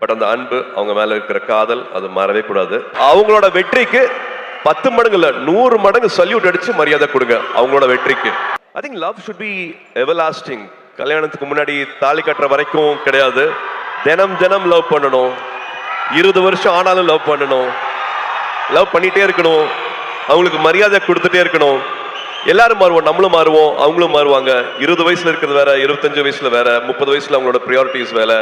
But அந்த அன்பு, அவங்க மேல இருக்கிற காதல், அது மாறவே கூடாது. அவங்களோட வெற்றிக்கு 10 மடங்கு இல்ல 100 மடங்கு சல்யூட் அடிச்சு மரியாதை கொடுங்க அவங்களோட வெற்றிக்கு. I think love should be everlasting. கல்யாணத்துக்கு முன்னாடி தாலி கட்டுற வரைக்கும் கிடையாது. தினம் தினம் லவ் பண்ணணும். 20 வருஷம் ஆனாலும் லவ் பண்ணணும். லவ் பண்ணிட்டே இருக்கணும். அவங்களுக்கு மரியாதை கொடுத்துட்டே இருக்கணும். எல்லாரும் மாறுவோம், நம்மளும் மாறுவோம், அவங்களும் மாறுவாங்க. 20 வயசுல இருக்கிறது வேற, 25 வயசுல வேற, 30 வயசுல அவங்களோட ப்ரியாரிட்டிஸ் வேற,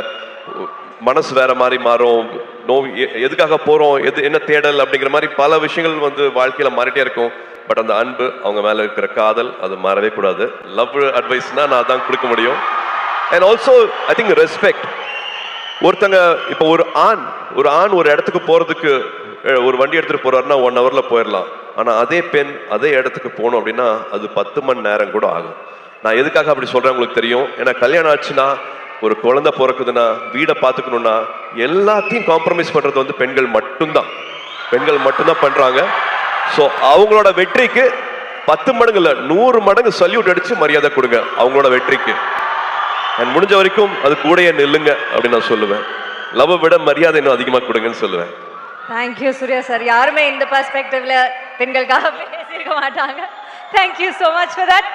மனசு வேற மாதிரி மாறும். எதுக்காக போறோம், என்ன தேடல் அப்படிங்கிற மாதிரி பல விஷயங்கள் வாழ்க்கையில மாறிட்டே இருக்கும். பட் அந்த அன்பு, அவங்க மேல இருக்கிற காதல், அது மாறவே கூடாது. லவ் அட்வைஸ்னா நான் அதான் கொடுக்க முடியும். And also I think respect. ஒருத்தங்க இப்போ ஒரு ஆண் ஒரு இடத்துக்கு போறதுக்கு ஒரு வண்டி எடுத்துட்டு போறாருன்னா 1 ஹவர்ல போயிடலாம். ஆனா அதே பெண் அதே இடத்துக்கு போகணும் அப்படின்னா அது 10 மணி நேரம் கூட ஆகும். நான் எதுக்காக அப்படி சொல்றேன் உங்களுக்கு தெரியும். ஏன்னா கல்யாணம் ஆச்சுன்னா, ஒரு குழந்தை பிறக்குதுன்னா, வீடை பார்த்துக்கணும்னா, எல்லாத்தையும் காம்ப்ரமைஸ் பண்றது பெண்கள் மட்டும்தான். பெண்கள் மட்டும்தான் பண்றாங்க. ஸோ அவங்களோட வெற்றிக்கு 10 மடங்கு இல்ல 100 மடங்கு சல்யூட் அடிச்சு மரியாதை கொடுங்க அவங்களோட வெற்றிக்கு. அண்ட் முடிஞ்ச வரைக்கும் அது கூடயே நில்லுங்க அப்படின்னு நான் சொல்லுவேன். லவ் விட மரியாதை இன்னும் அதிகமா கொடுங்கன்னு சொல்லுவேன். Thank you Suriya sir. யாருமே இந்த பெர்ஸ்பெக்டிவ்ல பெண்களுக்காக பேசியிருக்க மாட்டாங்க. Thank you so much for that.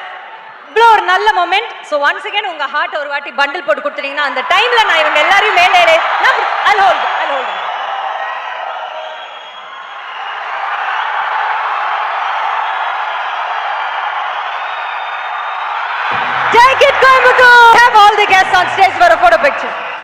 இவ்வளோ ஒரு நல்ல மொமெண்ட். ஸோ ஒன்ஸ் அகேன் உங்க ஹார்ட் ஒரு வாட்டி பண்டில் போட்டு கொடுத்துட்டீங்கன்னா அந்த டைம்ல நான் இவங்க எல்லாரையும் மேலே Take it, Coimbatore! Have all the guests on stage for a photo picture.